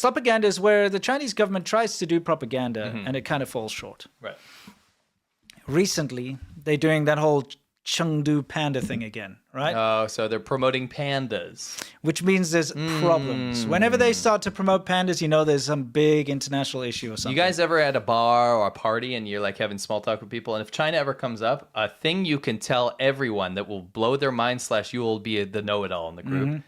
Propaganda is where the Chinese government tries to do propaganda and it kind of falls short. Right. Recently, they're doing that whole Chengdu panda thing again, right? Oh, so they're promoting pandas. Which means there's problems. Whenever they start to promote pandas, you know there's some big international issue or something. You guys ever at a bar or a party and you're like having small talk with people, and if China ever comes up, a thing you can tell everyone that will blow their mind / you will be the know-it-all in the group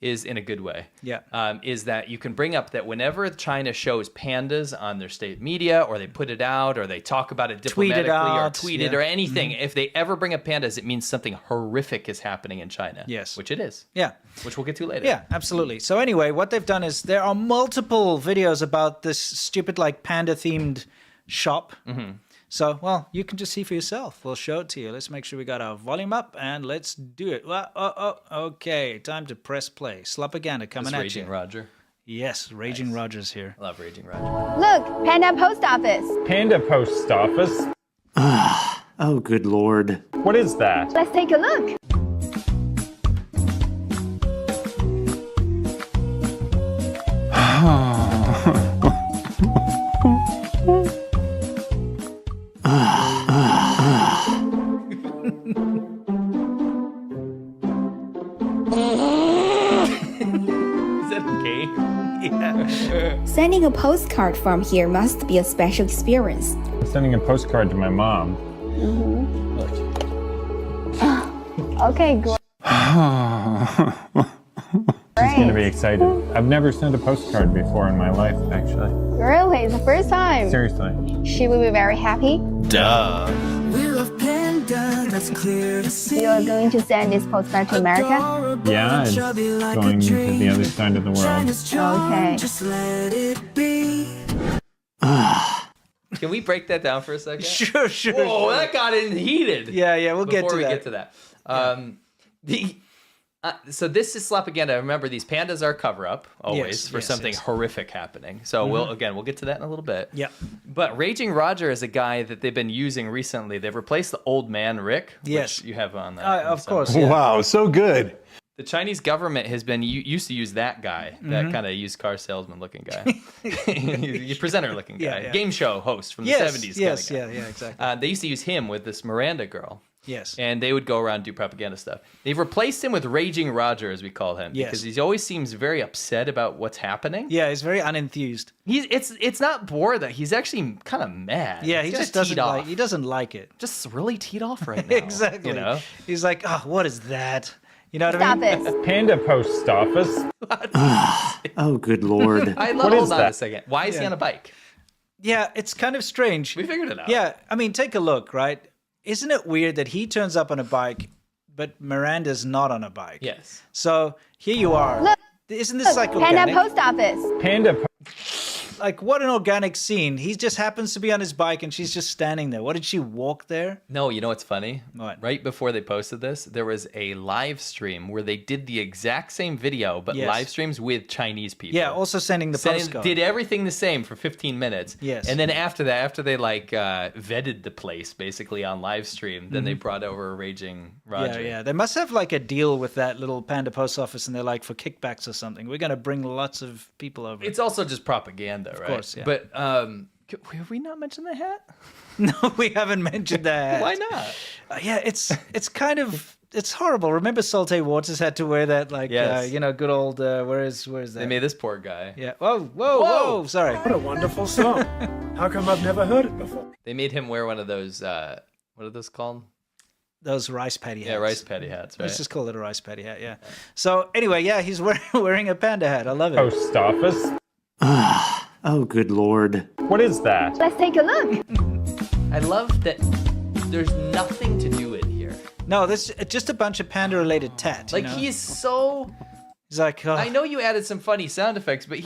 is in a good way. Yeah. Is that you can bring up that whenever China shows pandas on their state media, or they put it out, or they talk about it diplomatically, or tweet it, or anything, if they ever bring up pandas, it means something horrific is happening in China. Yes. Which it is. Yeah. Which we'll get to later. Yeah, absolutely. So anyway, what they've done is there are multiple videos about this stupid like panda-themed shop. So, well, you can just see for yourself. We'll show it to you. Let's make sure we got our volume up and let's do it. Okay. Time to press play. Slopaganda coming at Raging you. Roger. Yes, Raging Roger's here. I love Raging Roger. Look, Panda Post Office. Panda Post Office? Oh, good Lord. What is that? Let's take a look. Is that okay? Yeah. Sending a postcard from here must be a special experience. I'm sending a postcard to my mom. Okay, great. She's going to be excited. I've never sent a postcard before in my life, actually. Really? It's the first time. Seriously. She will be very happy. Duh. You're going to send this postcard to America? Yeah, it's going to the other side of the world. Okay. Can we break that down for a second? Sure. Whoa, that got heated. Yeah, we'll get to that. Before we get to that. So this is Slopaganda. Remember, these pandas are cover-up, always, for something horrific happening. So we'll get to that in a little bit. Yeah. But Raging Roger is a guy that they've been using recently. They've replaced the old man Rick, Yes. which you have on that. Of course, yeah. Wow, so good. The Chinese government has been used to use that guy, that kind of used car salesman looking guy, presenter looking guy, game show host from the 70s. Yes, kind of guy. yeah, exactly. They used to use him with this Miranda girl. Yes. And they would go around and do propaganda stuff. They've replaced him with Raging Roger, as we call him, because he always seems very upset about what's happening. Yeah, he's very unenthused. It's not bored that he's actually kind of mad. Yeah, he just doesn't like. He doesn't like it. Just really teed off right now. Exactly. You know, he's like, oh, what is that? You know what I Stop mean? it. Panda Post Office? Oh, good Lord. hold on a second. Why is he on a bike? Yeah, it's kind of strange. We figured it out. Yeah, I mean, take a look, right? Isn't it weird that he turns up on a bike, but Miranda's not on a bike? Yes. So here you are. Look, Isn't this like Panda organic? Post Office. Panda Like, what an organic scene. He just happens to be on his bike and she's just standing there. What, did she walk there? No, you know what's funny? What? Right before they posted this, there was a live stream where they did the exact same video, but live streams with Chinese people. Yeah, also sending the postcard. Did everything the same for 15 minutes. Yes. And then after that, after they vetted the place basically on live stream, then they brought over Raging Roger. Yeah. They must have like a deal with that little Panda post office and they're like, for kickbacks or something, we're going to bring lots of people over. It's also just propaganda, right? Of course, yeah. But have we not mentioned the hat? No, we haven't mentioned that. Why not? Yeah, it's kind of, it's horrible. Remember Salte Waters had to wear that, like, good old, where is that? They made this poor guy. Yeah. Whoa, sorry. What a wonderful song. How come I've never heard it before? They made him wear one of those, what are those called? Those rice paddy hats. Yeah, rice paddy hats, right? Let's just call it a rice paddy hat, yeah. So anyway, yeah, he's wearing a panda hat. I love it. Post Office? Oh, good Lord. What is that? Let's take a look. I love that there's nothing to do in here. No, this is just a bunch of panda-related tat. Like, you know? he's so... He's like, oh. I know you added some funny sound effects, but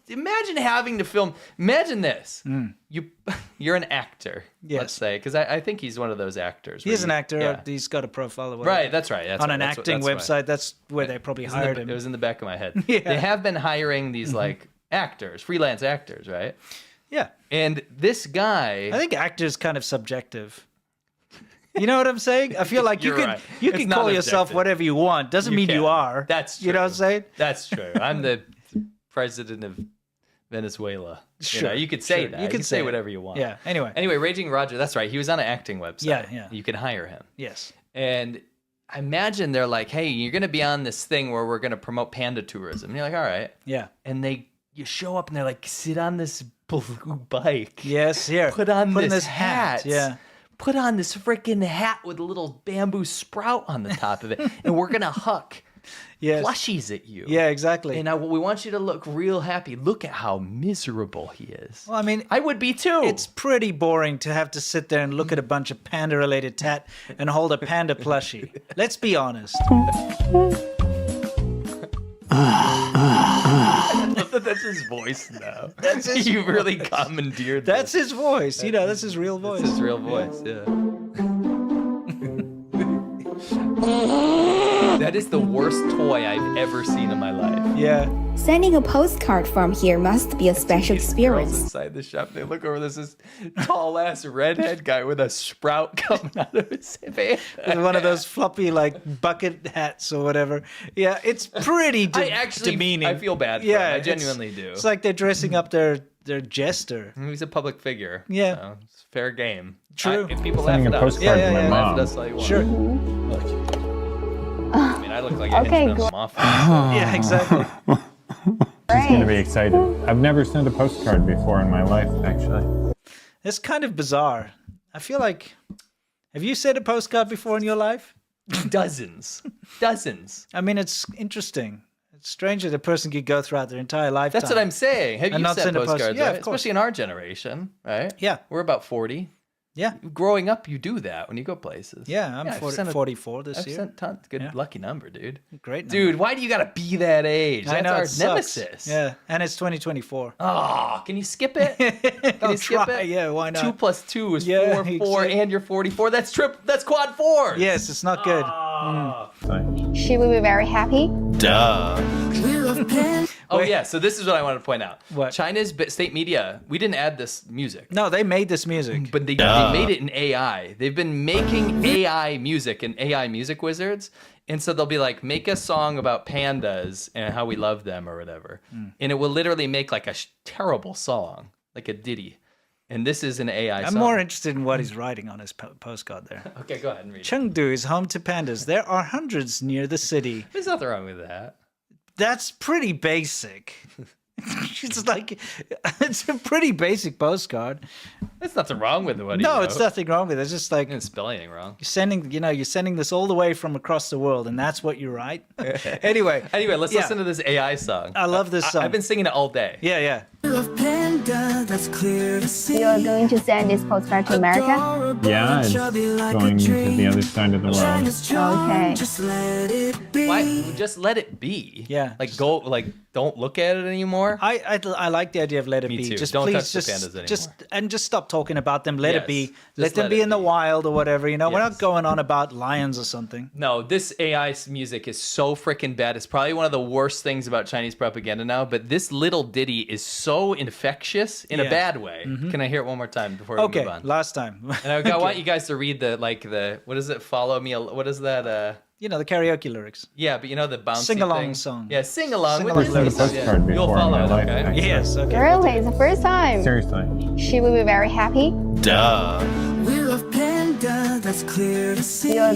imagine having to film. Imagine this. You're an actor, let's say, because I think he's one of those actors. He is an actor. He's got a profile or whatever. Right, that's right. On an acting website, that's where they probably hired him. It was in the back of my head. Yeah. They have been hiring these like actors, freelance actors, right? Yeah. And this guy, I think actor is kind of subjective. You know what I'm saying? I feel like you You're right. can It's not call yourself objective. whatever you want. Doesn't mean can. you are. That's true. You know what I'm saying? That's true. I'm the president of Venezuela. Sure, You could say sure. that. You You can can say say it. whatever you want. Yeah, anyway. Anyway, Raging Roger, that's right. He was on an acting website. Yeah. You can hire him. Yes. And I imagine they're like, hey, you're going to be on this thing where we're going to promote panda tourism. And you're like, all right. Yeah. And you show up and they're like, sit on this blue bike. Yes, here. Put on Put this hat. Yeah. Put on this freaking hat with a little bamboo sprout on the top of it. And we're going to huck Yes. plushies at you. Yeah, exactly. And we want you to look real happy. Look at how miserable he is. Well, I mean, I would be too. it's pretty boring to have to sit there and look at a bunch of panda-related tat and hold a panda plushie. Let's be honest. That's his voice now. That's his you really commandeered That's this. his voice. You know, that's his real voice. That's his real voice, yeah. That is the worst toy I've ever seen in my life. Yeah. Sending a postcard from here must be a special Girls experience. inside the shop, they look over, there's this tall ass redhead guy with a sprout coming out of his face. With one of those floppy, like, bucket hats or whatever. Yeah, it's pretty demeaning. I feel bad for him. I it's- genuinely do. It's like they're dressing up their jester. He's a public figure. Yeah. So it's fair game. True. If people laugh Sending at a us, postcard Yeah, to yeah, my yeah. laugh at mom. us all you want. Sure. I mean, I look like a Okay, henchman cool. of the mafia. Yeah, exactly. She's going to be Great. excited. I've never sent a postcard before in my life, actually. It's kind of bizarre. I feel like, have you sent a postcard before in your life? Dozens. I mean, it's interesting. It's strange that a person could go throughout their entire lifetime. That's what I'm saying. Have And you not sent send a post- postcards, Yeah, right? of course. Especially in our generation, right? Yeah. We're about 40. Yeah. Growing up, you do that when you go places. Yeah, I'm I've 40, sent 44 this I've year. sent tons. Good, Yeah. lucky number, dude. Great number. Dude, why do you gotta be that age? I That's know, our it sucks. nemesis. Yeah, and it's 2024. Oh, can you skip it? Can I'll you skip try. it? Yeah, why not? 2 plus 2 is Yeah, 4, exactly. and you're 44. That's quad 4. Yes, it's not good. She will be very happy. Oh yeah, so this is what I wanted to point out. What? China's state media, we didn't add this music. No, they made this music. But they made it in AI. They've been making AI music and AI music wizards. And so they'll be like, make a song about pandas and how we love them or whatever. And it will literally make like a terrible song, like a ditty. And this is an AI I'm song. more interested in what he's writing on his postcard there. Okay, go ahead and read it. Chengdu is home to pandas. There are hundreds near the city. There's nothing wrong with that. That's pretty basic. It's like, it's a pretty basic postcard. There's nothing wrong with what he No, wrote. it's nothing wrong with it. It's just like, I didn't spell anything wrong. you're sending this all the way from across the world, and that's what you write. Anyway, Let's yeah. listen to this AI song. I love this song. I've been singing it all day. Yeah, yeah. You are going to send this postcard to America? Yeah, it's going to the other side of the world. Okay. Why? Just let it be. Yeah. Don't look at it anymore. I like the idea of let it Me be. too. Just Don't please, touch the pandas anymore. just stop talking about them. Let Yes. it be. Just Let them let be it in the be. wild or whatever. You know, we're Yes. not going on about lions or something. No, this AI music is so freaking bad. It's probably one of the worst things about Chinese propaganda now. But this little ditty is so infectious in a Yeah. bad way. Can I hear it one more time before we Okay, move on? last time. And I want you guys to read the what is it? Follow me. What is that? You know the karaoke lyrics. Yeah, but you know the bouncy Sing-along thing? song. Yeah, sing along Sing with along. this. I've never sent a postcard You'll before in follow my it, life, okay? actually. Yes. Okay. Really? It's the first time. Seriously. She will be very happy. Duh. You are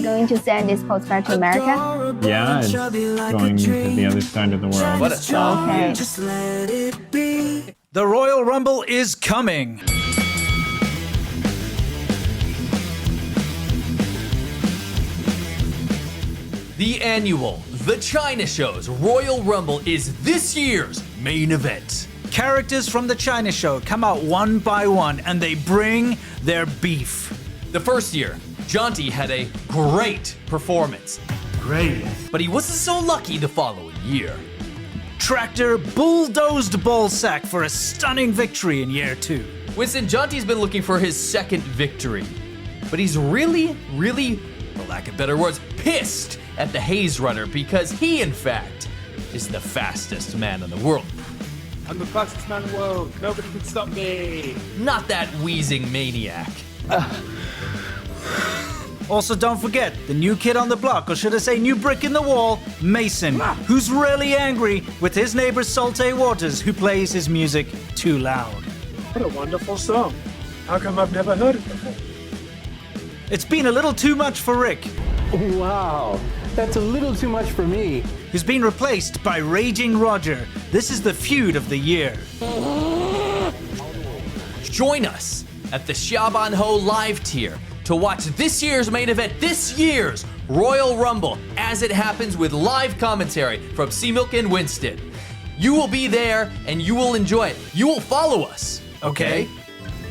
going to send this postcard to America? Yeah, it's going to the other side of the world. What a song. Okay. The Royal Rumble is coming. The annual The China Show's Royal Rumble is this year's main event. Characters from the China Show come out one by one, and they bring their beef. The first year, Jaunty had a great performance. Great. But he wasn't so lucky the following year. Tractor bulldozed Ballsack for a stunning victory in year 2. Winston, Jaunty's been looking for his second victory. But he's really, for lack of better words, pissed at the Haze Runner because he, in fact, is the fastest man in the world. I'm the fastest man in the world. Nobody can stop me. Not that wheezing maniac. Also, don't forget the new kid on the block, or should I say new brick in the wall, Mason, who's really angry with his neighbor Salte Waters, who plays his music too loud. What a wonderful song. How come I've never heard it before? It's been a little too much for Rick, Wow, that's a little too much for me. who's been replaced by Raging Roger. This is the feud of the year. Join us at the Xiaoban Ho live tier to watch this year's main event, this year's Royal Rumble, as it happens with live commentary from C-Milk and Winston. You will be there and you will enjoy it. You will follow us, okay?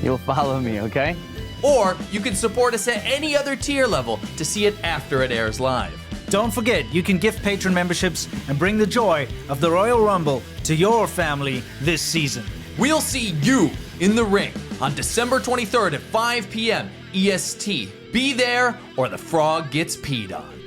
You'll follow me, okay? Or you can support us at any other tier level to see it after it airs live. Don't forget, you can gift patron memberships and bring the joy of the Royal Rumble to your family this season. We'll see you in the ring on December 23rd at 5 p.m. EST. Be there or the frog gets peed on.